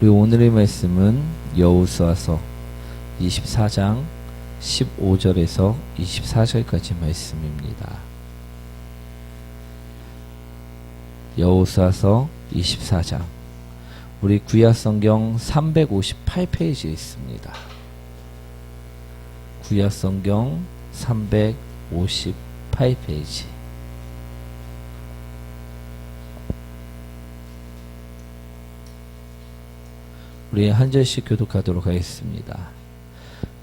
우리 오늘의 말씀은 여호수아서 24장 15절에서 24절까지 말씀입니다. 여호수아서 24장, 우리 구약성경 358페이지에 있습니다. 구약성경 358페이지. 우리 한 절씩 교독하도록 하겠습니다.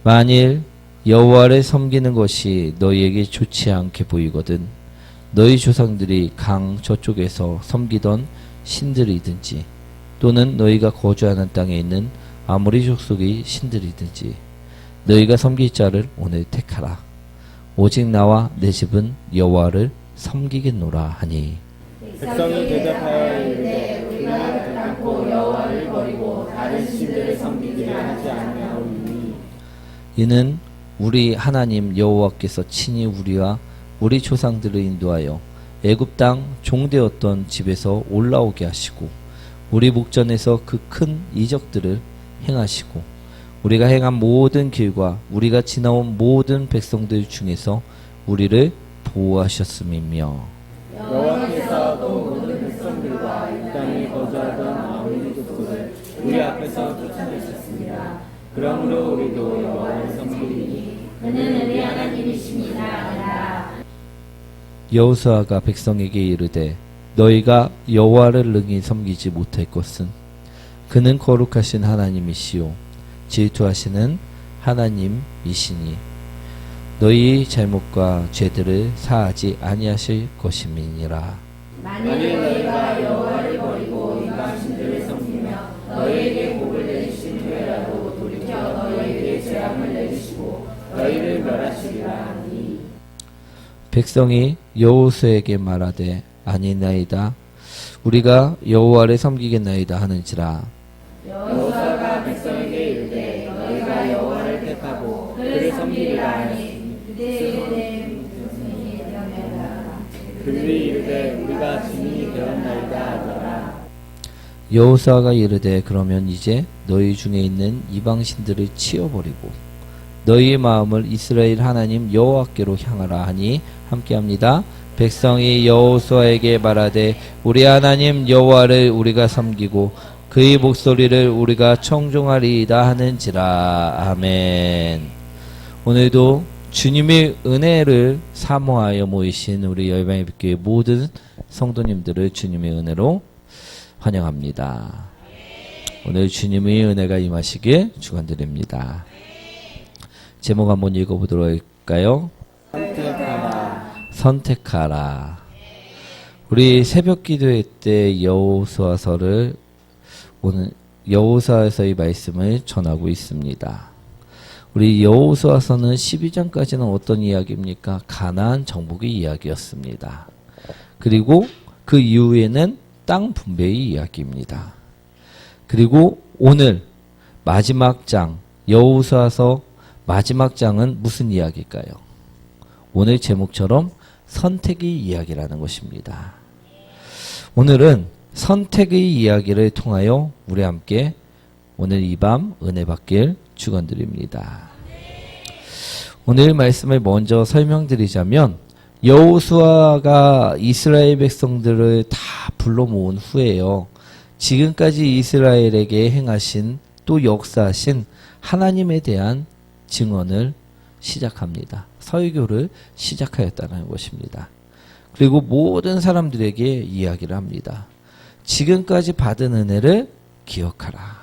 만일 여호와를 섬기는 것이 너희에게 좋지 않게 보이거든 너희 조상들이 강 저쪽에서 섬기던 신들이든지 또는 너희가 거주하는 땅에 있는 아모리 족속의 신들이든지 너희가 섬길 자를 오늘 택하라. 오직 나와 내 집은 여호와를 섬기겠노라 하니. 백성이 대답하여 이르되 우리가 결단코 여호와를 버리고 다른 신들을 섬기기를 하지 아니하오니 이는 우리 하나님 여호와께서 친히 우리와 우리 조상들을 인도하여 애굽 땅 종되었던 집에서 올라오게 하시고 우리 목전에서 그 큰 이적들을 행하시고 우리가 행한 모든 길과 우리가 지나온 모든 백성들 중에서 우리를 보호하셨음이며 여호와께서 또 모든 백성들과 이 땅에 거주하던 아모리 족속을 우리 앞에서 쫓아내셨습니다. 그러므로 우리도 여호와를 섬기리니 그는 우리 하나님이십니다 하라. 여호수아가 백성에게 이르되 너희가 여호와를 능히 섬기지 못할 것은 그는 거룩하신 하나님이시요 질투하시는 하나님이시니 너희 잘못과 죄들을 사하지 아니하실 것임이니라. 만일 너희가 여호와를 버리고 이방 신들을 섬기며 너희에게 복을 내리신 후에라도 돌이켜 너희에게 재앙을 내리시고 너희를 멸하시리라 하니. 백성이 여호수아에게 말하되 아니나이다 우리가 여호와를 섬기겠나이다 하는지라. 여호수아가 백성에게 이르되 너희가 여호와를 택하고 그를 섬기리라 하니 그들이 이르되 우리가 증인이 되었나이다 하더라. 여호수아가 이르되 그러면 이제 너희 중에 있는 이방 신들을 치워버리고 너희의 마음을 이스라엘 하나님 여호와께로 향하라 하니 함께합니다. 백성이 여호수아에게 말하되 우리 하나님 여호와를 우리가 섬기고 그의 목소리를 우리가 청종하리이다 하는지라. 아멘. 오늘도 주님의 은혜를 사모하여 모이신 우리 열방의 빛교회 모든 성도님들을 주님의 은혜로 환영합니다. 오늘 주님의 은혜가 임하시길 축원드립니다. 제목 한번 읽어보도록 할까요? 선택하라. 우리 새벽 기도회 때 여호수아서를 오늘 여호수아서의 말씀을 전하고 있습니다. 우리 여호수아서는 12장까지는 어떤 이야기입니까? 가나안 정복의 이야기였습니다. 그리고 그 이후에는 땅 분배의 이야기입니다. 그리고 오늘 마지막 장 여호수아서 마지막 장은 무슨 이야기일까요? 오늘 제목처럼 선택의 이야기라는 것입니다. 오늘은 선택의 이야기를 통하여 우리 함께 오늘 이 밤 은혜 받길 축원드립니다. 오늘 말씀을 먼저 설명드리자면 여호수아가 이스라엘 백성들을 다 불러 모은 후에요. 지금까지 이스라엘에게 행하신 또 역사하신 하나님에 대한 증언을 시작합니다. 설교를 시작하였다는 것입니다. 그리고 모든 사람들에게 이야기를 합니다. 지금까지 받은 은혜를 기억하라.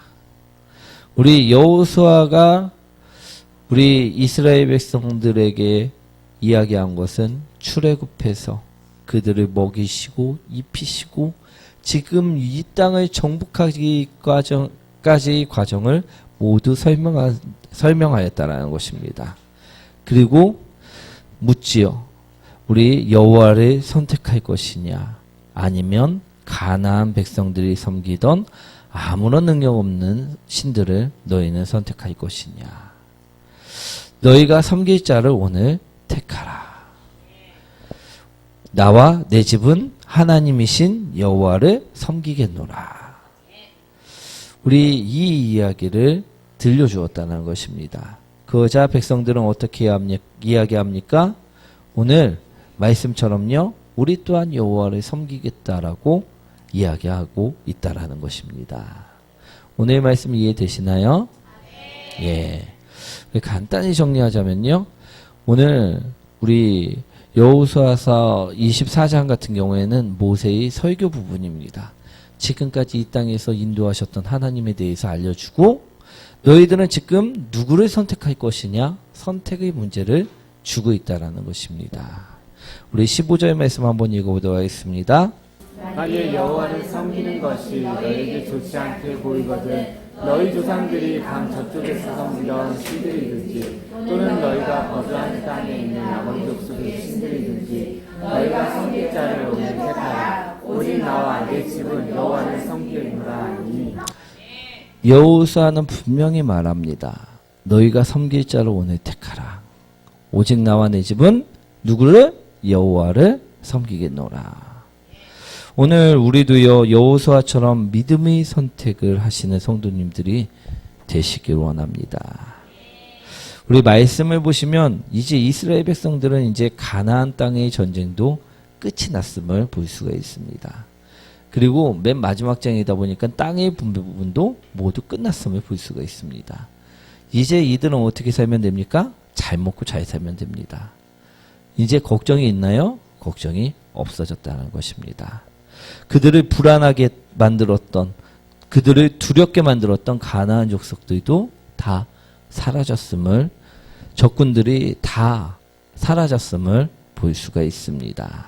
우리 여호수아가 우리 이스라엘 백성들에게 이야기한 것은 출애굽해서 그들을 먹이시고 입히시고 지금 이 땅을 정복하기까지 과정을 모두 설명하였다는 것입니다. 그리고 묻지요. 우리 여호와를 선택할 것이냐 아니면 가나안 백성들이 섬기던 아무런 능력 없는 신들을 너희는 선택할 것이냐. 너희가 섬길 자를 오늘 택하라. 나와 내 집은 하나님이신 여호와를 섬기겠노라. 우리 이 이야기를 들려주었다는 것입니다. 그러자 백성들은 어떻게 이야기합니까? 오늘 말씀처럼요, 우리 또한 여호와를 섬기겠다라고 이야기하고 있다라는 것입니다. 오늘 말씀 이해되시나요? 예. 간단히 정리하자면요, 오늘 우리 여호수아서 24장 같은 경우에는 모세의 설교 부분입니다. 지금까지 이 땅에서 인도하셨던 하나님에 대해서 알려주고, 너희들은 지금 누구를 선택할 것이냐, 선택의 문제를 주고 있다라는 것입니다. 우리 15절 말씀 한번 읽어보도록 하겠습니다. 만일 여호와를 섬기는 것이 너희에게 좋지 않게 보이거든 너희 조상들이 강 저쪽에서 섬기던 신들이든지 또는 너희가 거주하는 땅에 있는 아몬 족속의 신들이든지 너희가 섬길 자를 오늘 택하라. 오직 나와 내 집은 여호와를 섬기리라 하니. 여호수아는 분명히 말합니다. 너희가 섬길 자를 오늘 택하라. 오직 나와 내 집은 누구를? 여호와를 섬기겠노라. 오늘 우리도요, 여호수아처럼 믿음의 선택을 하시는 성도님들이 되시길 원합니다. 우리 말씀을 보시면 이제 이스라엘 백성들은 이제 가나안 땅의 전쟁도 끝이 났음을 볼 수가 있습니다. 그리고 맨 마지막 장이다 보니까 땅의 분배 부분도 모두 끝났음을 볼 수가 있습니다. 이제 이들은 어떻게 살면 됩니까? 잘 먹고 잘 살면 됩니다. 이제 걱정이 있나요? 걱정이 없어졌다는 것입니다. 그들을 불안하게 만들었던, 그들을 두렵게 만들었던 가나안 족속들도 다 사라졌음을, 적군들이 다 사라졌음을 볼 수가 있습니다.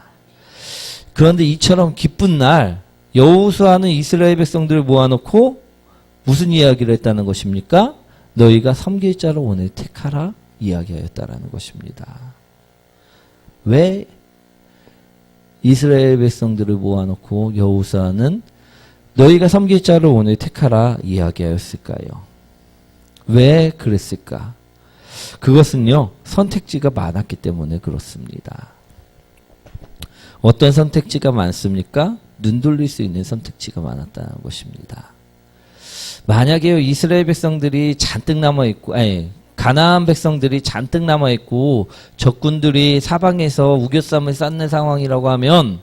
그런데 이처럼 기쁜 날 여호수아는 이스라엘 백성들을 모아놓고 무슨 이야기를 했다는 것입니까? 너희가 섬길 자를 오늘 택하라 이야기하였다라는 것입니다. 왜 이스라엘 백성들을 모아놓고 여호수아는 너희가 섬길 자를 오늘 택하라 이야기하였을까요? 왜 그랬을까? 그것은요, 선택지가 많았기 때문에 그렇습니다. 어떤 선택지가 많습니까? 눈 돌릴 수 있는 선택지가 많았다는 것입니다. 만약에 이스라엘 백성들이 잔뜩 남아있고, 가나안 백성들이 잔뜩 남아있고 적군들이 사방에서 우겨쌈을 쌓는 상황이라고 하면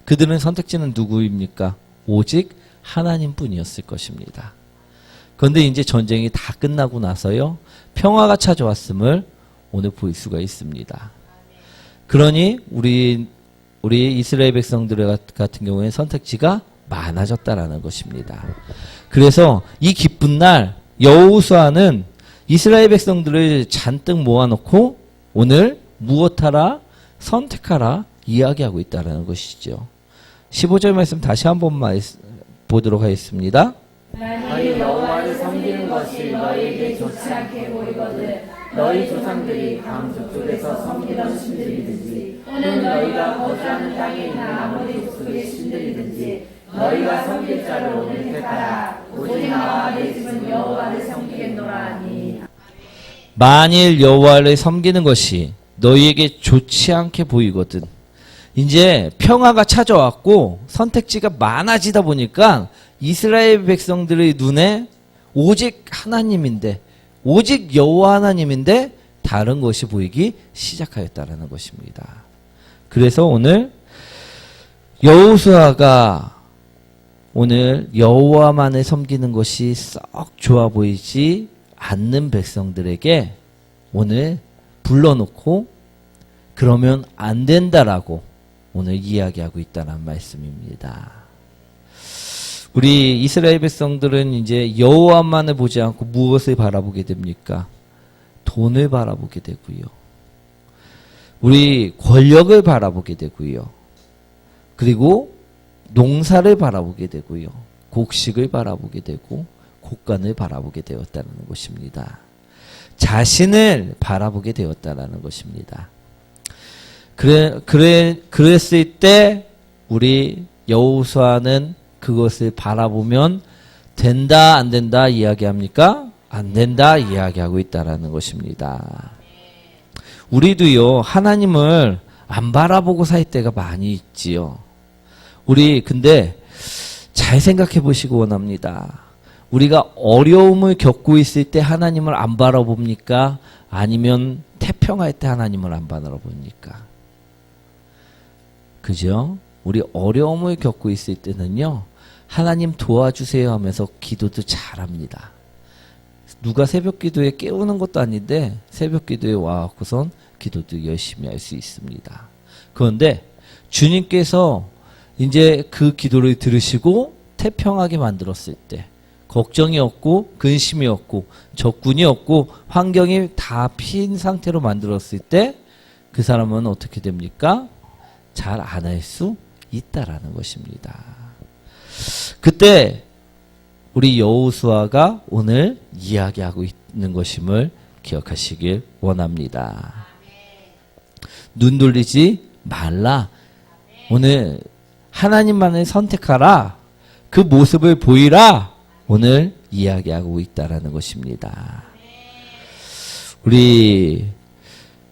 그들은 선택지는 누구입니까? 오직 하나님뿐이었을 것입니다. 그런데 이제 전쟁이 다 끝나고 나서요, 평화가 찾아왔음을 오늘 볼 수가 있습니다. 그러니 우리 이스라엘 백성들 같은 경우에 선택지가 많아졌다라는 것입니다. 그래서 이 기쁜 날 여호수아는 이스라엘 백성들을 잔뜩 모아놓고 오늘 무엇하라? 선택하라 이야기하고 있다는 것이죠. 15절 말씀 다시 한번 보도록 하겠습니다. 만일 여호와를 섬기는 것이 너희에게 좋지 않게 보이거든 너희 조상들이 강 저쪽에서 섬기던 신들이든지 또는 너희가 거주하는 땅에 있는 아몬 족속의 신들이든지 너희가 섬길 자를 오늘 택하라. 오직 나와 내 집은 여호와를 섬기겠노라 하니. 만일 여호와를 섬기는 것이 너희에게 좋지 않게 보이거든. 이제 평화가 찾아왔고 선택지가 많아지다 보니까 이스라엘 백성들의 눈에 오직 하나님인데, 오직 여호와 하나님인데 다른 것이 보이기 시작하였다는 것입니다. 그래서 오늘 여호수아가 오늘 여호와만을 섬기는 것이 썩 좋아 보이지 않는 백성들에게 오늘 불러놓고 그러면 안 된다라고 오늘 이야기하고 있다는 말씀입니다. 우리 이스라엘 백성들은 이제 여호와만을 보지 않고 무엇을 바라보게 됩니까? 돈을 바라보게 되고요. 우리 권력을 바라보게 되고요. 그리고 농사를 바라보게 되고요. 곡식을 바라보게 되고 곡간을 바라보게 되었다는 것입니다. 자신을 바라보게 되었다는 것입니다. 그랬을 때 우리 여호수아는 그것을 바라보면 된다 안 된다 이야기합니까? 안 된다 이야기하고 있다는 것입니다. 우리도요, 하나님을 안 바라보고 살 때가 많이 있지요. 우리 근데 잘 생각해 보시기 원합니다. 우리가 어려움을 겪고 있을 때 하나님을 안 바라봅니까? 아니면 태평할 때 하나님을 안 바라봅니까? 그죠? 우리 어려움을 겪고 있을 때는요, 하나님 도와주세요 하면서 기도도 잘합니다. 누가 새벽 기도에 깨우는 것도 아닌데 새벽 기도에 와갖고선 기도도 열심히 할 수 있습니다. 그런데 주님께서 이제 그 기도를 들으시고 태평하게 만들었을 때, 걱정이 없고 근심이 없고 적군이 없고 환경이 다 핀 상태로 만들었을 때 그 사람은 어떻게 됩니까? 잘 안 할 수 있다라는 것입니다. 그때 우리 여호수아가 오늘 이야기하고 있는 것임을 기억하시길 원합니다. 눈 돌리지 말라. 오늘 하나님만을 선택하라. 그 모습을 보이라. 오늘 이야기하고 있다라는 것입니다. 우리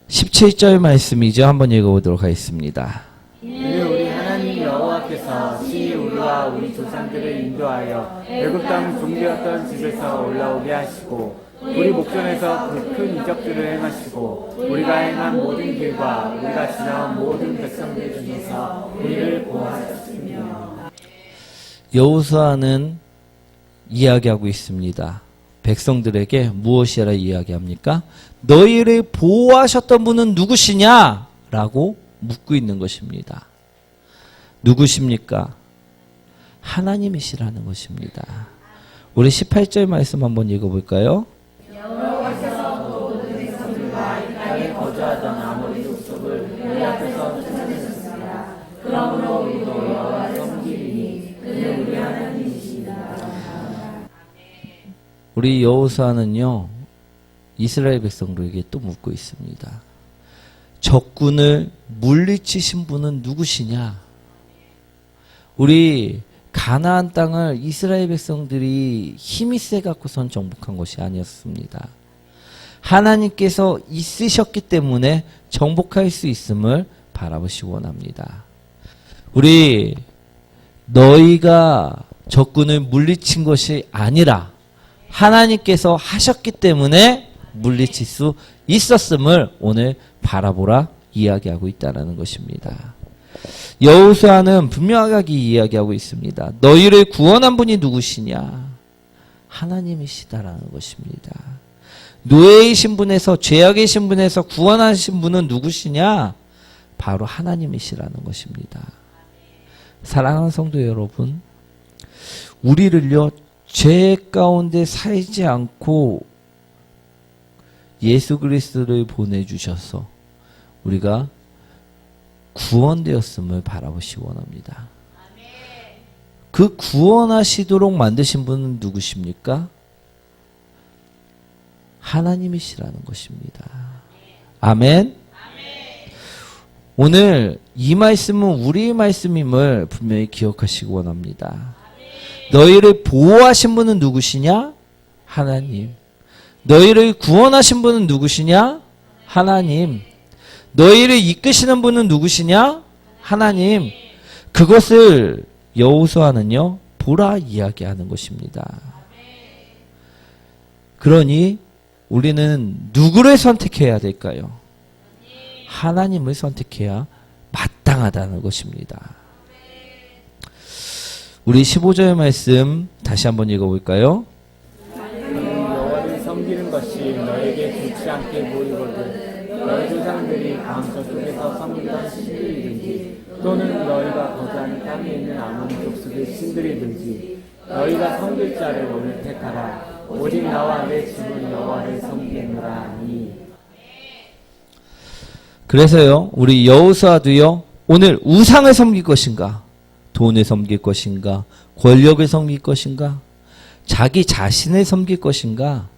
17절 말씀이죠. 한번 읽어보도록 하겠습니다. 이는 우리 하나님 여호와께서 우리와 우리 조상들을 인도하여 애굽 땅 종되었던 집에서 올라오게 하시고 우리 목전에서 그 큰 이적들을 행하시고 우리가 행한 모든 길과 우리가 지나온 모든 백성들 중에서 우리를 보호하셨으며. 여호수아는 이야기하고 있습니다. 백성들에게 무엇이라 이야기합니까? 너희를 보호하셨던 분은 누구시냐? 라고 묻고 있는 것입니다. 누구십니까? 하나님이시라는 것입니다. 우리 18절 말씀 한번 읽어볼까요? 여호와께서 또 모든 백성들과 이 땅에 거주하던 아모리 족속을 우리 앞에서 쫓아내셨습니다. 그러므로 우리도 여호와를 섬기리니 그는 우리 하나님이십니다. 우리 여호수아는요, 이스라엘 백성들에게 또 묻고 있습니다. 적군을 물리치신 분은 누구시냐? 우리 가나안 땅을 이스라엘 백성들이 힘이 세 갖고선 정복한 것이 아니었습니다. 하나님께서 있으셨기 때문에 정복할 수 있음을 바라보시기 원합니다. 우리 너희가 적군을 물리친 것이 아니라 하나님께서 하셨기 때문에 물리칠 수 있었음을 오늘 바라보라 이야기하고 있다는 것입니다. 여호수아는 분명하게 이야기하고 있습니다. 너희를 구원한 분이 누구시냐? 하나님이시다라는 것입니다. 노예의 신분에서, 죄악의 신분에서 구원하신 분은 누구시냐? 바로 하나님이시라는 것입니다. 사랑하는 성도 여러분, 우리를요, 죄 가운데 살지 않고 예수 그리스도를 보내주셔서 우리가 구원되었음을 바라보시기 원합니다. 그 구원하시도록 만드신 분은 누구십니까? 하나님이시라는 것입니다. 아멘. 오늘 이 말씀은 우리의 말씀임을 분명히 기억하시기 원합니다. 너희를 보호하신 분은 누구시냐? 하나님. 너희를 구원하신 분은 누구시냐? 하나님. 너희를 이끄시는 분은 누구시냐? 하나님. 그것을 여호수아는요, 보라 이야기하는 것입니다. 그러니 우리는 누구를 선택해야 될까요? 하나님을 선택해야 마땅하다는 것입니다. 우리 15절 말씀 다시 한번 읽어볼까요? 여호와를 섬기는 것이 너에게 좋지 않게 보이거든 너희 조상들이 강서 쪽에서 섬기던 신들이든지 또는 너희가 거주하는 땅에 있는 아몬 족속의 신들이든지 너희가 섬길 자를 오늘 택하라. 오직 나와 내 집은 여호와를 섬기노라 하니. 그래서요, 우리 여호수아도요, 오늘 우상을 섬길 것인가? 돈을 섬길 것인가? 권력을 섬길 것인가? 자기 자신을 섬길 것인가?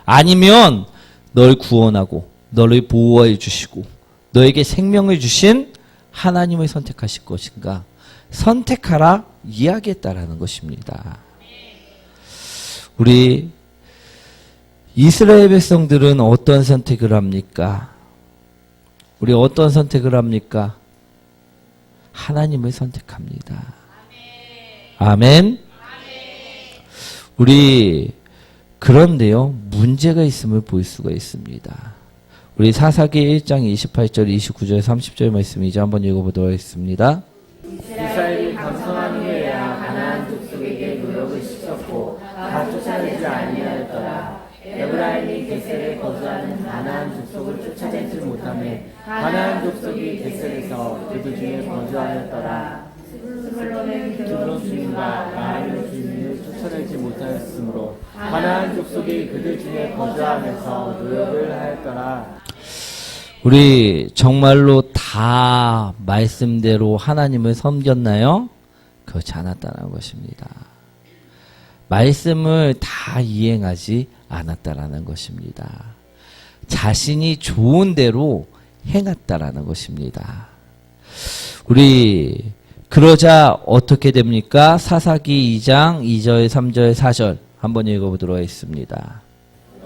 아니면 널 구원하고 너를 보호해 주시고 너에게 생명을 주신 하나님을 선택하실 것인가? 선택하라 이야기했다라는 것입니다. 우리 이스라엘 백성들은 어떤 선택을 합니까? 우리 어떤 선택을 합니까? 하나님을 선택합니다. 아멘. 그런데요, 문제가 있음을 볼 수가 있습니다. 우리 사사기 1장 28절, 29절, 30절 말씀 이제 한번 읽어보도록 하겠습니다. 이스라엘이 강성한 후에야 가나안 족속에게 노역을 시켰고 다 쫓아내지 아니하였더라. 에브라임이 게셀에 거주하는 가나안 족속을 쫓아내지 못하며 가나안 족속이 게셀에서 그들 중에 거주하였더라. 두브론 주민과 나할로 주민을 쫓아내지 못하였으므로 가나안 족속이 그들 중에 거주하면서 노역을 하였더라. 우리 정말로 다 말씀대로 하나님을 섬겼나요? 그렇지 않았다는 것입니다. 말씀을 다 이행하지 않았다라는 것입니다. 자신이 좋은 대로 행했다라는 것입니다. 그러자 어떻게 됩니까? 사사기 2장 2절, 3절, 4절 한번 읽어보도록 하겠습니다.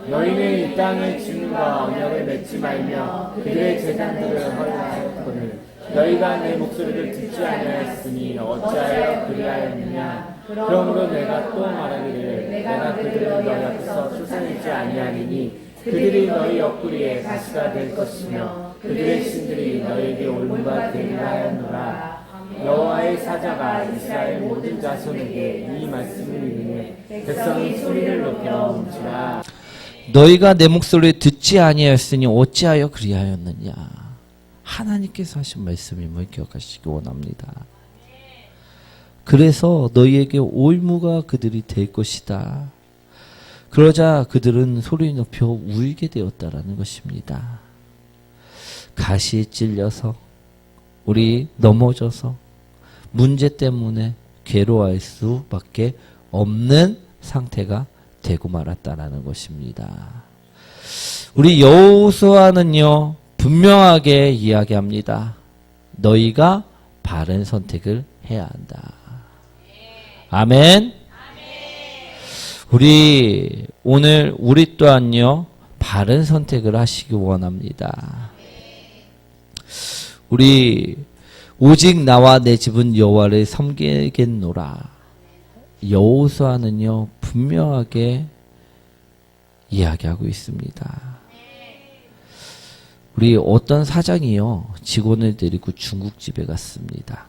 너희는 이 땅의 주민과 언약을 맺지 말며 그들의 재단들을 허락하였거늘 너희가 내 목소리를 듣지 아니하였으니 어찌하여 그리하였느냐. 그러므로 내가 또 말하기를 내가 그들을 너희 앞에서 쫓아내지 아니하리니 그들이 너희 옆구리에 가시가 될 것이며 그들의 신들이 너희에게 올무가 되리라 하였노라. 여호와의 사자가 이스라엘 모든 자손에게 이 말씀을 이르매 백성이 소리를 높여 뭉치라. 너희가 내 목소리를 듣지 아니하였으니 어찌하여 그리하였느냐. 하나님께서 하신 말씀임을 기억하시기 원합니다. 그래서 너희에게 올무가 그들이 될 것이다. 그러자 그들은 소리 높여 울게 되었다라는 것입니다. 가시에 찔려서 넘어져서 문제 때문에 괴로워할 수밖에 없는 상태가 되고 말았다라는 것입니다. 우리 여호수아는요, 분명하게 이야기합니다. 너희가 바른 선택을 해야 한다. 아멘. 오늘 우리 또한요, 바른 선택을 하시기 원합니다. 오직 나와 내 집은 여호와를 섬기겠노라. 여호수아는요, 분명하게 이야기하고 있습니다. 어떤 사장이요, 직원을 데리고 중국집에 갔습니다.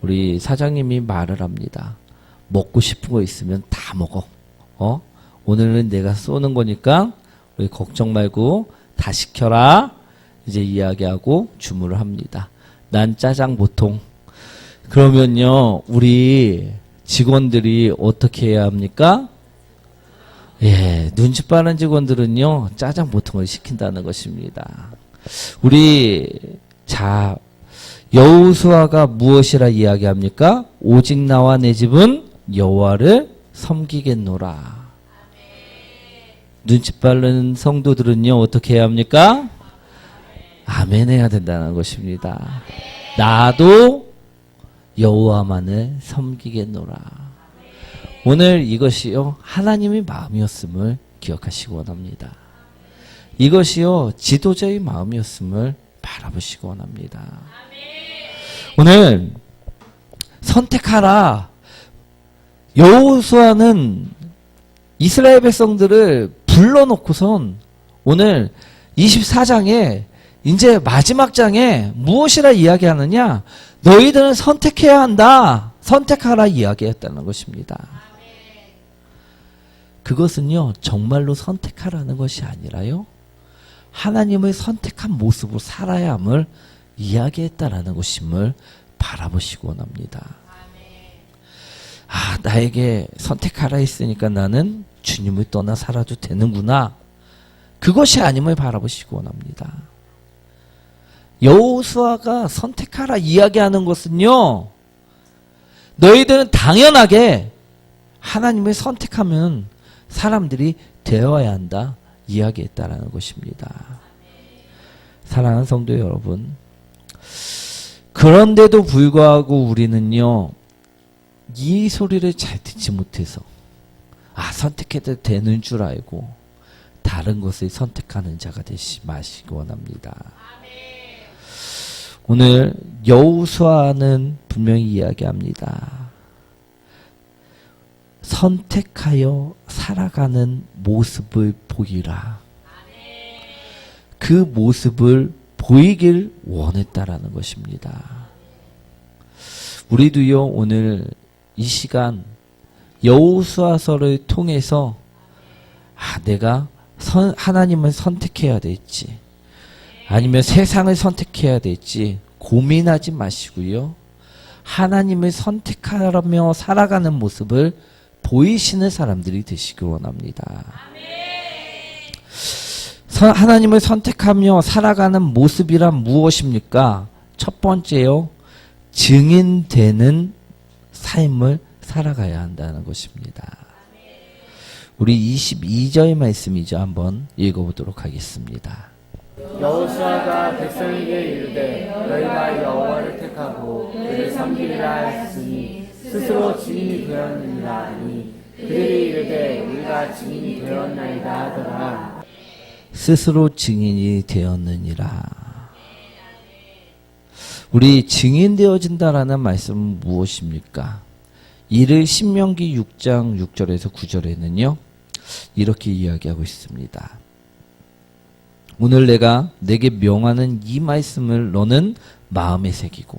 우리 사장님이 말을 합니다. 먹고 싶은 거 있으면 다 먹어. 오늘은 내가 쏘는 거니까 우리 걱정 말고 다 시켜라. 이제 이야기하고 주문을 합니다. 난 짜장 보통. 그러면요, 우리 직원들이 어떻게 해야 합니까? 눈치 빠른 직원들은요, 짜장 보통을 시킨다는 것입니다. 여호수아가 무엇이라 이야기합니까? 오직 나와 내 집은 여호와를 섬기겠노라. 눈치 빠른 성도들은요, 어떻게 해야 합니까? 아멘 해야 된다는 것입니다. 나도 여호와만을 섬기겠노라. 오늘 이것이요, 하나님의 마음이었음을 기억하시기 원합니다. 이것이요, 지도자의 마음이었음을 바라보시기 원합니다. 오늘 선택하라. 여호수아는 이스라엘 백성들을 불러놓고선 오늘 24장에 이제 마지막 장에 무엇이라 이야기하느냐? 너희들은 선택해야 한다. 선택하라 이야기했다는 것입니다. 그것은요, 정말로 선택하라는 것이 아니라요, 하나님의 선택한 모습으로 살아야 함을 이야기했다라는 것임을 바라보시기 원합니다. 나에게 선택하라 했으니까 나는 주님을 떠나 살아도 되는구나. 그것이 아님을 바라보시기 원합니다. 여호수아가 선택하라 이야기하는 것은요, 너희들은 당연하게 하나님을 선택하면 사람들이 되어야 한다 이야기했다라는 것입니다. 사랑하는 성도 여러분, 그런데도 불구하고 우리는요, 이 소리를 잘 듣지 못해서 선택해도 되는 줄 알고 다른 것을 선택하는 자가 되지 마시기 원합니다. 오늘 여호수아는 분명히 이야기합니다. 선택하여 살아가는 모습을 보이라. 그 모습을 보이길 원했다라는 것입니다. 우리도요, 오늘 이 시간 여호수아서를 통해서 내가 하나님을 선택해야 될지 아니면 세상을 선택해야 될지 고민하지 마시고요. 하나님을 선택하며 살아가는 모습을 보이시는 사람들이 되시길 원합니다. 하나님을 선택하며 살아가는 모습이란 무엇입니까? 첫 번째요, 증인되는 삶을 살아가야 한다는 것입니다. 우리 22절 말씀이죠. 한번 읽어보도록 하겠습니다. 여호수아가 백성에게 이르되 너희가 여호와를 택하고 그를 섬기리라 했으니 스스로 증인이 되었느니라 하니 그들이 이르되 우리가 증인이 되었나이다 하더라. 스스로 증인이 되었느니라. 우리 증인되어진다라는 말씀은 무엇입니까? 이를 신명기 6장 6절에서 9절에는요 이렇게 이야기하고 있습니다. 오늘 내가 내게 명하는 이 말씀을 너는 마음에 새기고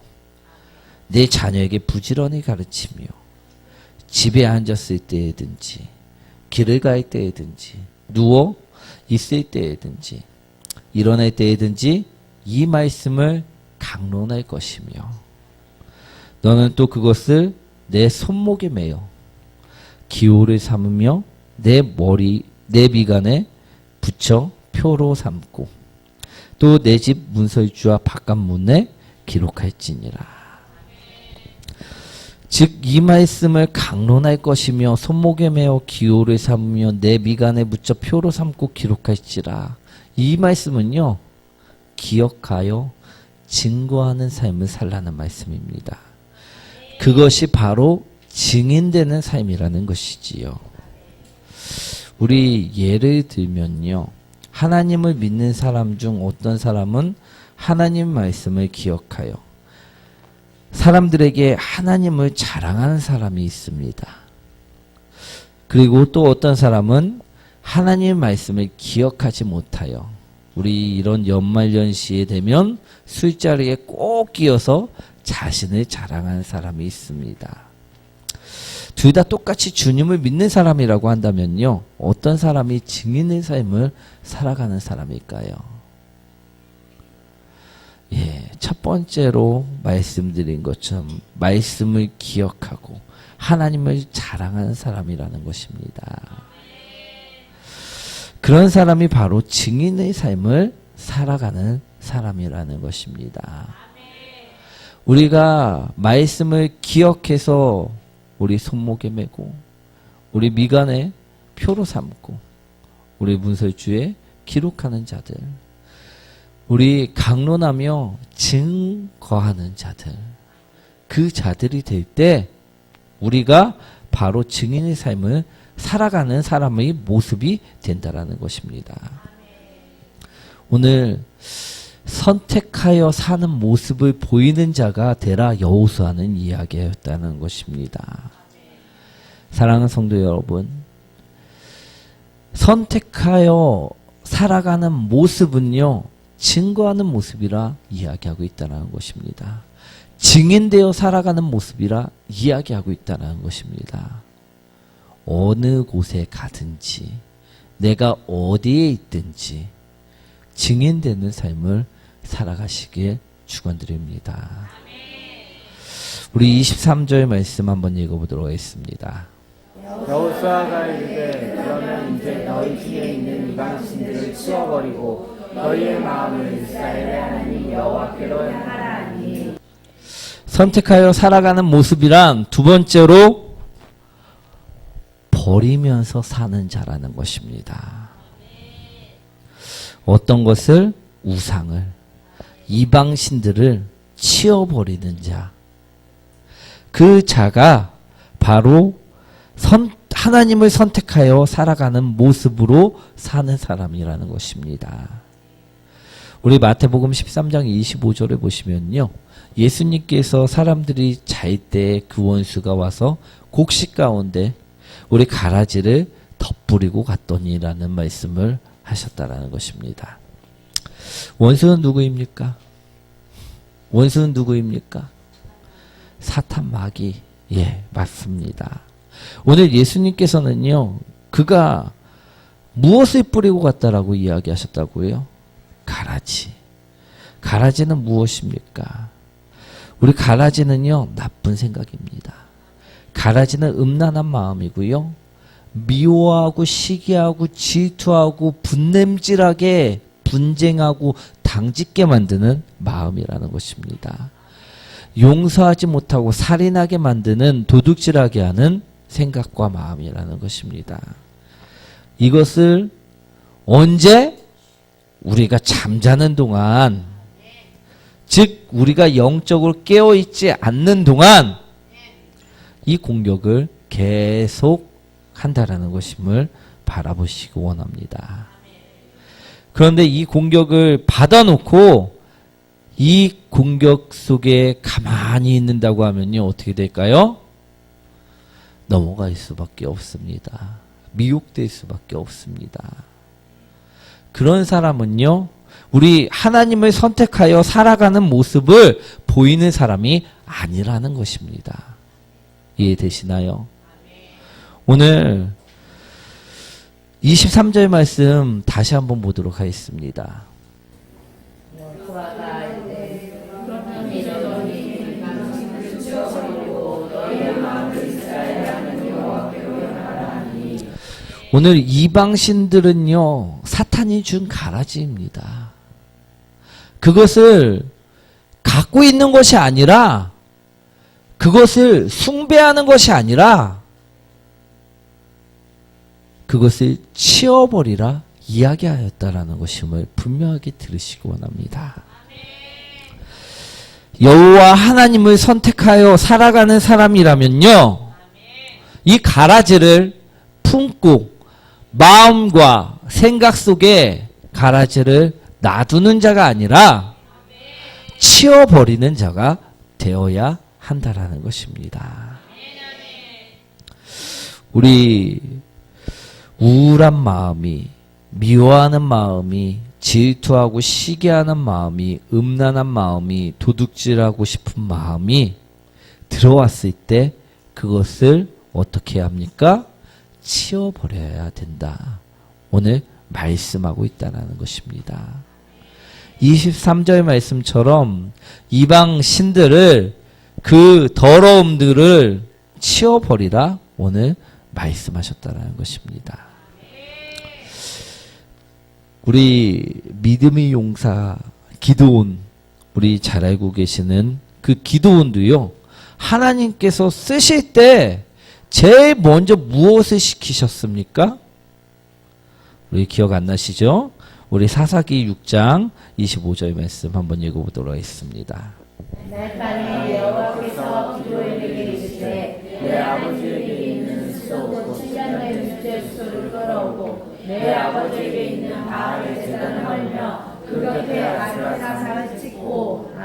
내 자녀에게 부지런히 가르치며 집에 앉았을 때에든지 길을 갈 때에든지 누워 있을 때에든지 일어날 때에든지 이 말씀을 강론할 것이며 너는 또 그것을 내 손목에 매어 기호를 삼으며 내 미간에 붙여 표로 삼고 또 내 집 문설주와 바깥문에 기록할지니라. 즉 이 말씀을 강론할 것이며 손목에 매어 기호를 삼으며 내 미간에 붙여 표로 삼고 기록할지라. 이 말씀은요 기억하여 증거하는 삶을 살라는 말씀입니다. 그것이 바로 증인되는 삶이라는 것이지요. 우리 예를 들면요, 하나님을 믿는 사람 중 어떤 사람은 하나님 말씀을 기억하여 사람들에게 하나님을 자랑하는 사람이 있습니다. 그리고 또 어떤 사람은 하나님 말씀을 기억하지 못하여 우리 이런 연말연시에 되면 술자리에 꼭 끼어서 자신을 자랑하는 사람이 있습니다. 둘 다 똑같이 주님을 믿는 사람이라고 한다면요, 어떤 사람이 증인의 삶을 살아가는 사람일까요? 첫 번째로 말씀드린 것처럼 말씀을 기억하고 하나님을 자랑하는 사람이라는 것입니다. 그런 사람이 바로 증인의 삶을 살아가는 사람이라는 것입니다. 우리가 말씀을 기억해서 우리 손목에 메고 우리 미간에 표로 삼고 우리 문설주에 기록하는 자들, 우리 강론하며 증거하는 자들, 그 자들이 될 때 우리가 바로 증인의 삶을 살아가는 사람의 모습이 된다라는 것입니다. 오늘 선택하여 사는 모습을 보이는 자가 되라 여호수아는 이야기였다는 것입니다. 사랑하는 성도 여러분, 선택하여 살아가는 모습은요 증거하는 모습이라 이야기하고 있다는 것입니다. 증인되어 살아가는 모습이라 이야기하고 있다는 것입니다. 어느 곳에 가든지 내가 어디에 있든지 증인되는 삶을 살아가시길 축원드립니다. 우리 23절 말씀 한번 읽어보도록 하겠습니다. 여호수아가 이르되 그러면 이제 너희 중에 있는 이방신들을 치워버리고 너희의 마음을 이스라엘의 하나님 여호와께로 향하라니. 선택하여 살아가는 모습이란 두 번째로 버리면서 사는 자라는 것입니다. 어떤 것을? 우상을, 이방신들을 치워버리는 자. 그 자가 바로 하나님을 선택하여 살아가는 모습으로 사는 사람이라는 것입니다. 우리 마태복음 13장 25절을 보시면요, 예수님께서 사람들이 잘 때 그 원수가 와서 곡식 가운데 우리 가라지를 덧뿌리고 갔더니라는 말씀을 하셨다라는 것입니다. 원수는 누구입니까? 원수는 누구입니까? 사탄 마귀. 예, 맞습니다. 오늘 예수님께서는요, 그가 무엇을 뿌리고 갔다라고 이야기하셨다고요? 가라지. 가라지는 무엇입니까? 우리 가라지는요, 나쁜 생각입니다. 가라지는 음란한 마음이고요, 미워하고 시기하고 질투하고 분냄질하게 분쟁하고 당짓게 만드는 마음이라는 것입니다. 용서하지 못하고 살인하게 만드는 도둑질하게 하는 생각과 마음이라는 것입니다. 이것을 언제? 우리가 잠자는 동안, 즉 우리가 영적으로 깨어있지 않는 동안 이 공격을 계속 한다라는 것임을 바라보시기 원합니다. 그런데 이 공격을 받아놓고 이 공격 속에 가만히 있는다고 하면요, 어떻게 될까요? 넘어갈 수밖에 없습니다. 미혹될 수밖에 없습니다. 그런 사람은요, 우리 하나님을 선택하여 살아가는 모습을 보이는 사람이 아니라는 것입니다. 이해되시나요? 오늘 23절 말씀 다시 한번 보도록 하겠습니다. 오늘 이방신들은요, 사탄이 준 가라지입니다. 그것을 갖고 있는 것이 아니라, 그것을 숭배하는 것이 아니라, 그것을 치워버리라 이야기하였다라는 것임을 분명하게 들으시기 원합니다. 여호와 하나님을 선택하여 살아가는 사람이라면요, 이 가라지를 품고 마음과 생각 속에 가라지를 놔두는 자가 아니라 치워버리는 자가 되어야 한다라는 것입니다. 우리 우울한 마음이, 미워하는 마음이, 질투하고 시기하는 마음이, 음란한 마음이, 도둑질하고 싶은 마음이 들어왔을 때 그것을 어떻게 해야 합니까? 치워버려야 된다. 오늘 말씀하고 있다는 것입니다. 23절 말씀처럼 이방 신들을, 그 더러움들을 치워버리라 오늘 말씀하셨다는 것입니다. 우리 믿음의 용사 기드온, 우리 잘 알고 계시는 그 기드온도요, 하나님께서 쓰실 때 제일 먼저 무엇을 시키셨습니까? 우리 기억 안 나시죠? 우리 사사기 6장 25절 말씀 한번 읽어보도록 하겠습니다. 날밤에 여호와께서 기드온에게 이르시되 내 아버지에게 있는 수소 곧 7년의 육제 수소를 끌어오고 내 아버지에게 있는 바알의 제단을 헐며 그 곁에 아세라상을 찍고.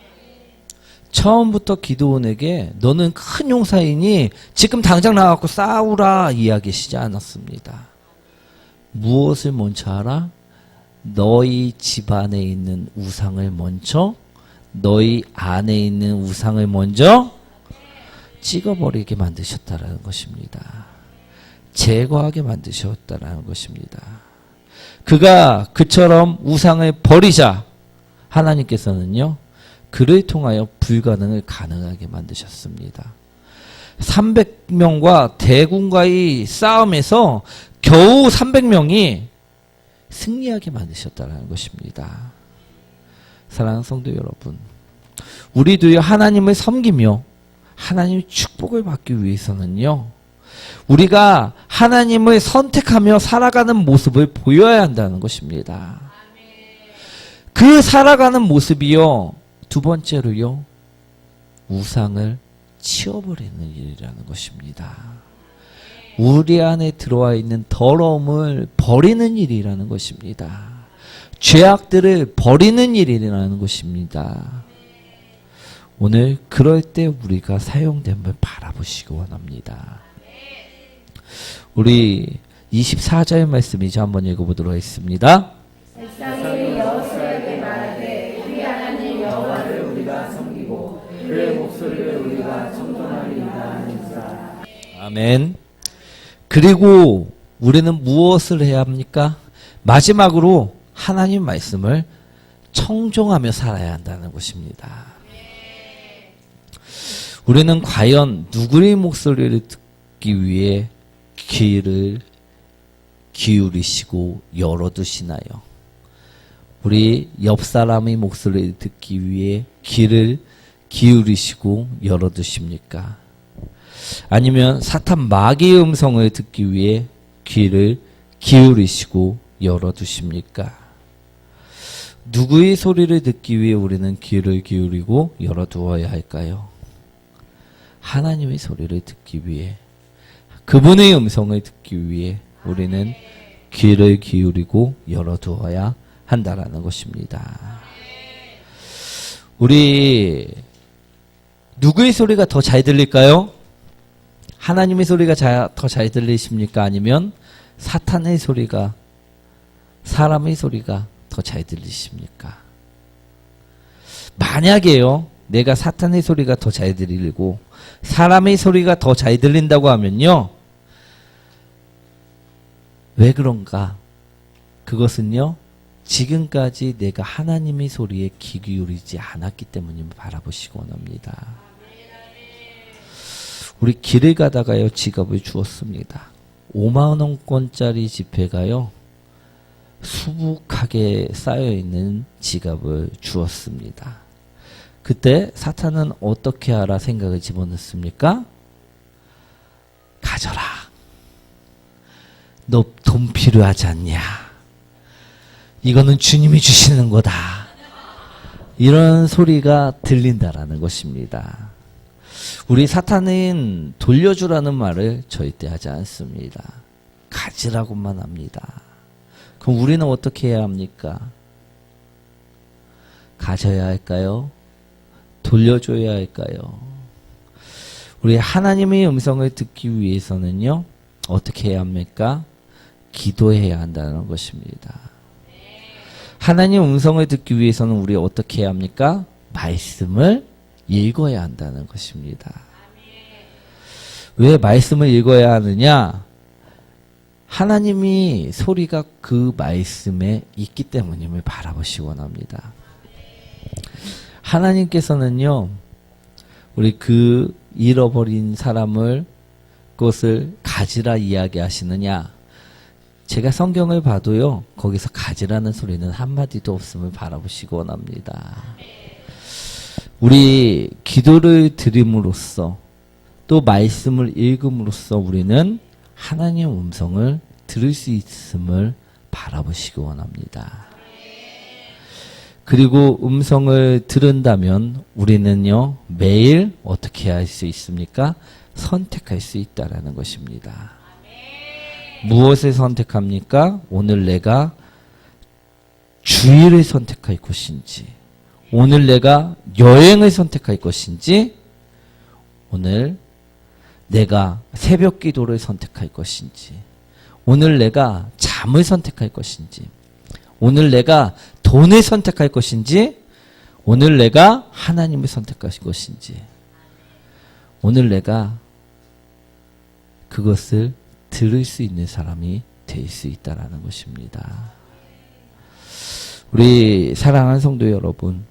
처음부터 기드온에게 너는 큰 용사이니 지금 당장 나가고 싸우라 이야기하시지 않았습니다. 무엇을 먼저 하라? 너희 집안에 있는 우상을 먼저, 너희 안에 있는 우상을 먼저 찍어버리게 만드셨다라는 것입니다. 제거하게 만드셨다라는 것입니다. 그가 그처럼 우상을 버리자 하나님께서는요, 그를 통하여 불가능을 가능하게 만드셨습니다. 300명과 대군과의 싸움에서 겨우 300명이 승리하게 만드셨다는 것입니다. 사랑하는 성도 여러분, 우리도요, 하나님을 섬기며 하나님의 축복을 받기 위해서는요, 우리가 하나님을 선택하며 살아가는 모습을 보여야 한다는 것입니다. 그 살아가는 모습이요, 두 번째로요, 우상을 치워버리는 일이라는 것입니다. 우리 안에 들어와 있는 더러움을 버리는 일이라는 것입니다. 죄악들을 버리는 일이라는 것입니다. 오늘 그럴 때 우리가 사용됨을 바라보시기 원합니다. 우리 24절 말씀이죠. 한번 읽어보도록 하겠습니다. 백성이 여호수아에게 말하되 우리 하나님 여호와를 우리가 섬기고 그의 목소리를 우리가 청종하리이다 하니라. 아멘. 그리고 우리는 무엇을 해야 합니까? 마지막으로 하나님 말씀을 청종하며 살아야 한다는 것입니다. 우리는 과연 누구의 목소리를 듣기 위해 귀를 기울이시고 열어두시나요? 우리 옆 사람의 목소리를 듣기 위해 귀를 기울이시고 열어두십니까? 아니면 사탄 마귀의 음성을 듣기 위해 귀를 기울이시고 열어두십니까? 누구의 소리를 듣기 위해 우리는 귀를 기울이고 열어두어야 할까요? 하나님의 소리를 듣기 위해, 그분의 음성을 듣기 위해 우리는 귀를 기울이고 열어두어야 한다라는 것입니다. 우리 누구의 소리가 더 잘 들릴까요? 하나님의 소리가 더 잘 들리십니까? 아니면 사탄의 소리가, 사람의 소리가 더 잘 들리십니까? 만약에요, 내가 사탄의 소리가 더 잘 들리고 사람의 소리가 더 잘 들린다고 하면요, 왜 그런가? 그것은요, 지금까지 내가 하나님의 소리에 귀 기울이지 않았기 때문임을 바라보시기 원합니다. 우리 길을 가다가요, 지갑을 주었습니다. 5만원권짜리 지폐가요, 수북하게 쌓여있는 지갑을 주었습니다. 그때 사탄은 어떻게 하라 생각을 집어넣습니까? 가져라. 너 돈 필요하지 않냐? 이거는 주님이 주시는 거다. 이런 소리가 들린다라는 것입니다. 우리 사탄은 돌려주라는 말을 절대 하지 않습니다. 가지라고만 합니다. 그럼 우리는 어떻게 해야 합니까? 가져야 할까요? 돌려줘야 할까요? 우리 하나님의 음성을 듣기 위해서는요, 어떻게 해야 합니까? 기도해야 한다는 것입니다. 하나님 음성을 듣기 위해서는 우리 어떻게 해야 합니까? 말씀을 읽어야 한다는 것입니다. 왜 말씀을 읽어야 하느냐? 하나님이 소리가 그 말씀에 있기 때문임을 바라보시기 원합니다. 하나님께서는요, 우리 그 잃어버린 사람을, 그것을 가지라 이야기하시느냐? 제가 성경을 봐도요, 거기서 가지라는 소리는 한마디도 없음을 바라보시기 원합니다. 우리 기도를 드림으로써, 또 말씀을 읽음으로써 우리는 하나님의 음성을 들을 수 있음을 바라보시기 원합니다. 그리고 음성을 들은다면 우리는요, 매일 어떻게 할 수 있습니까? 선택할 수 있다라는 것입니다. 무엇을 선택합니까? 오늘 내가 주일을 선택할 것인지, 오늘 내가 여행을 선택할 것인지, 오늘 내가 새벽 기도를 선택할 것인지, 오늘 내가 잠을 선택할 것인지, 오늘 내가 돈을 선택할 것인지, 오늘 내가 하나님을 선택할 것인지, 오늘 내가 그것을 들을 수 있는 사람이 될 수 있다라는 것입니다. 우리 사랑하는 성도 여러분,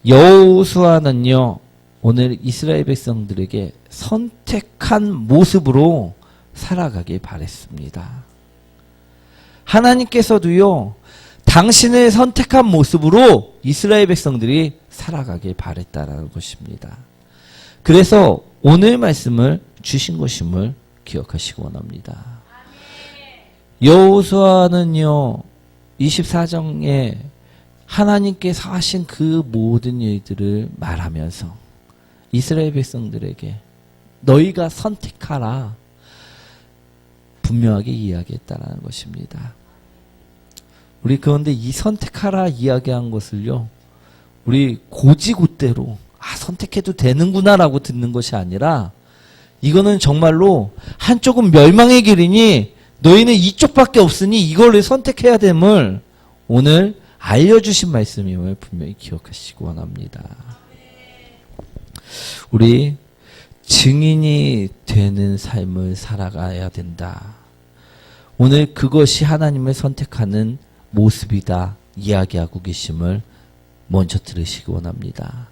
여호수아는요, 오늘 이스라엘 백성들에게 선택한 모습으로 살아가길 바랬습니다. 하나님께서도요, 당신을 선택한 모습으로 이스라엘 백성들이 살아가길 바랬다라는 것입니다. 그래서 오늘 말씀을 주신 것임을 기억하시기 원합니다. 여호수아는요, 24장에 하나님께서 하신 그 모든 일들을 말하면서 이스라엘 백성들에게 너희가 선택하라 분명하게 이야기했다는 것입니다. 우리 그런데 이 선택하라 이야기한 것을요, 우리 고지고대로 선택해도 되는구나 라고 듣는 것이 아니라 이거는 정말로 한쪽은 멸망의 길이니 너희는 이쪽밖에 없으니 이거를 선택해야 됨을 오늘 알려주신 말씀임을 분명히 기억하시기 원합니다. 우리 증인이 되는 삶을 살아가야 된다. 오늘 그것이 하나님을 선택하는 모습이다 이야기하고 계심을 먼저 들으시기 원합니다.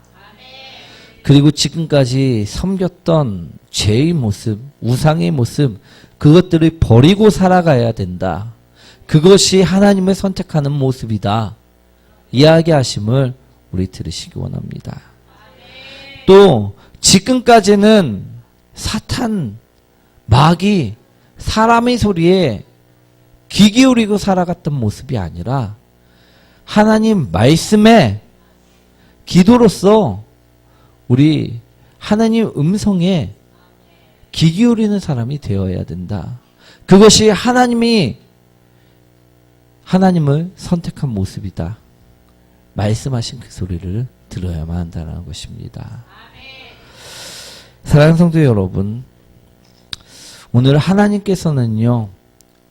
그리고 지금까지 섬겼던 죄의 모습, 우상의 모습, 그것들을 버리고 살아가야 된다. 그것이 하나님을 선택하는 모습이다. 이야기하심을 우리 들으시기 원합니다. 또 지금까지는 사탄, 마귀, 사람의 소리에 귀 기울이고 살아갔던 모습이 아니라 하나님 말씀에 기도로서 우리 하나님 음성에 귀 기울이는 사람이 되어야 된다. 그것이 하나님을 선택한 모습이다. 말씀하신 그 소리를 들어야만 한다는 것입니다. 사랑하는 성도 여러분, 오늘 하나님께서는요,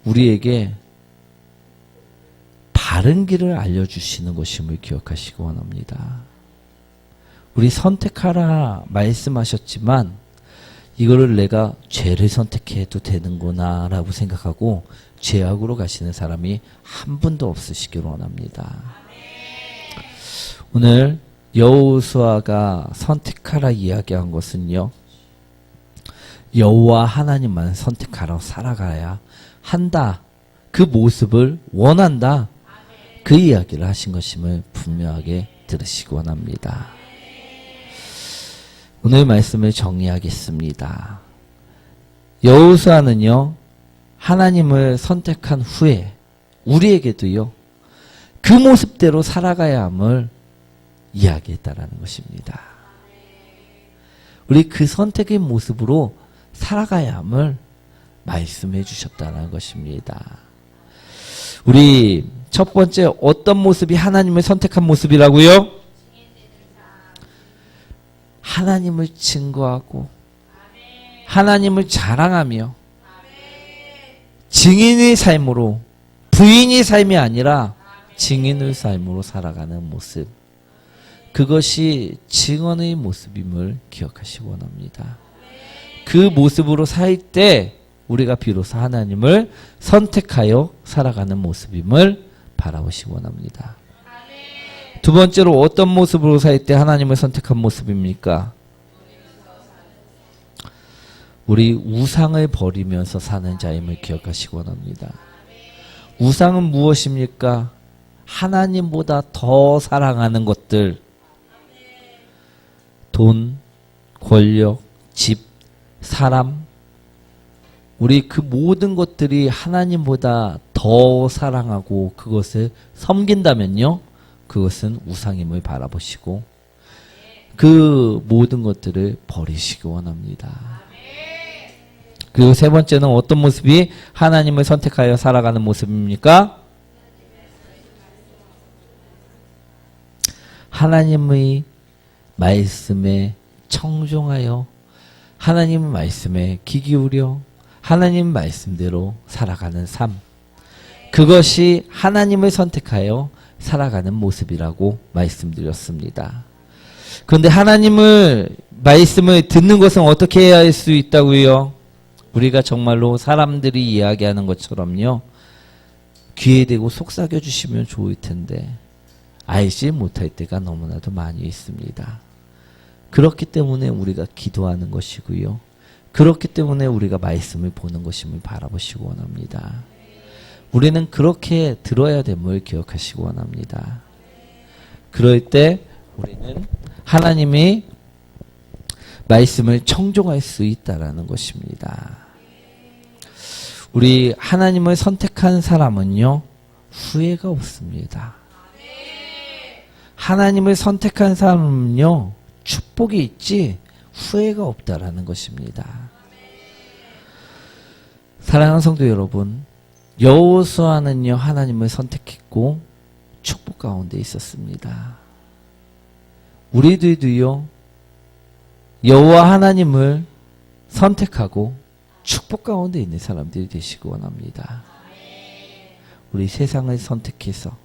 우리에게 바른 길을 알려주시는 것임을 기억하시기 원합니다. 우리 선택하라 말씀하셨지만 이거를 내가 죄를 선택해도 되는구나 라고 생각하고 죄악으로 가시는 사람이 한 분도 없으시길 원합니다. 오늘 여호수아가 선택하라 이야기한 것은요, 여호와 하나님만 선택하라 살아가야 한다. 그 모습을 원한다. 그 이야기를 하신 것임을 분명하게 들으시기 원합니다. 오늘 말씀을 정리하겠습니다. 여호수아는요, 하나님을 선택한 후에 우리에게도요, 그 모습대로 살아가야 함을 이야기했다라는 것입니다. 우리 그 선택의 모습으로 살아가야 함을 말씀해 주셨다는 것입니다. 우리 첫 번째 어떤 모습이 하나님을 선택한 모습이라고요? 하나님을 증거하고 하나님을 자랑하며 증인의 삶으로, 부인의 삶이 아니라 증인의 삶으로 살아가는 모습, 그것이 증언의 모습임을 기억하시기 원합니다. 그 모습으로 살 때 우리가 비로소 하나님을 선택하여 살아가는 모습임을 바라보시기 원합니다. 두 번째로 어떤 모습으로 살 때 하나님을 선택한 모습입니까? 우리 우상을 버리면서 사는 자임을 기억하시기 원합니다. 우상은 무엇입니까? 하나님보다 더 사랑하는 것들, 돈, 권력, 집, 사람, 우리 그 모든 것들이 하나님보다 더 사랑하고 그것을 섬긴다면요, 그것은 우상임을 바라보시고 그 모든 것들을 버리시기 원합니다. 그리고 세 번째는 어떤 모습이 하나님을 선택하여 살아가는 모습입니까? 하나님의 말씀에 청종하여 하나님 말씀에 귀 기울여 하나님 말씀대로 살아가는 삶, 그것이 하나님을 선택하여 살아가는 모습이라고 말씀드렸습니다. 그런데 하나님을 말씀을 듣는 것은 어떻게 해야 할 수 있다고요? 우리가 정말로 사람들이 이야기하는 것처럼요, 귀에 대고 속삭여 주시면 좋을 텐데 알지 못할 때가 너무나도 많이 있습니다. 그렇기 때문에 우리가 기도하는 것이고요, 그렇기 때문에 우리가 말씀을 보는 것임을 바라보시기 원합니다. 우리는 그렇게 들어야 됨을 기억하시기 원합니다. 그럴 때 우리는 하나님이 말씀을 청종할 수 있다라는 것입니다. 우리 하나님을 선택한 사람은요, 후회가 없습니다. 하나님을 선택한 사람은요, 축복이 있지 후회가 없다라는 것입니다. 사랑하는 성도 여러분, 여호수아는요, 하나님을 선택했고 축복 가운데 있었습니다. 우리들도요, 여호와 하나님을 선택하고 축복 가운데 있는 사람들이 되시기 원합니다. 우리 세상을 선택해서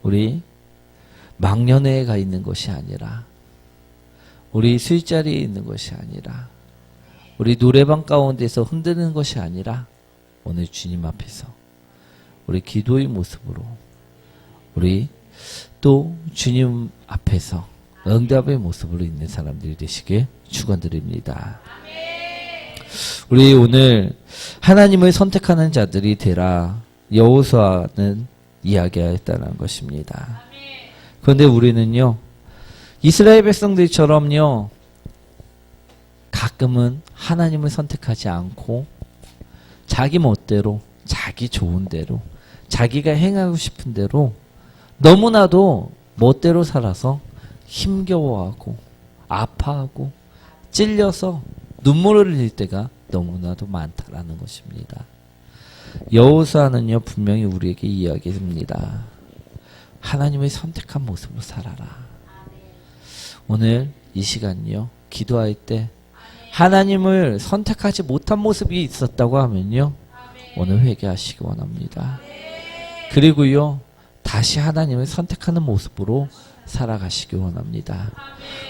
우리 망년회에 가 있는 것이 아니라 우리 술자리에 있는 것이 아니라 우리 노래방 가운데서 흔드는 것이 아니라 오늘 주님 앞에서 우리 기도의 모습으로 우리 또 주님 앞에서 응답의 모습으로 있는 사람들이 되시길 축원드립니다. 우리 오늘 하나님을 선택하는 자들이 되라 여호수아는 이야기하였다는 것입니다. 그런데 우리는요 이스라엘 백성들처럼요 가끔은 하나님을 선택하지 않고 자기 멋대로 자기 좋은 대로 자기가 행하고 싶은 대로 너무나도 멋대로 살아서 힘겨워하고 아파하고 찔려서 눈물을 흘릴 때가 너무나도 많다라는 것입니다. 여호수아는요 분명히 우리에게 이야기합니다. 하나님의 선택한 모습으로 살아라. 오늘 이 시간요 기도할 때 하나님을 선택하지 못한 모습이 있었다고 하면요 오늘 회개하시기 원합니다. 그리고요 다시 하나님을 선택하는 모습으로 살아가시기 원합니다.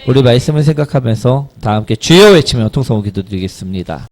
우리 말씀을 생각하면서 다 함께 주여 외치며 통성호 기도드리겠습니다.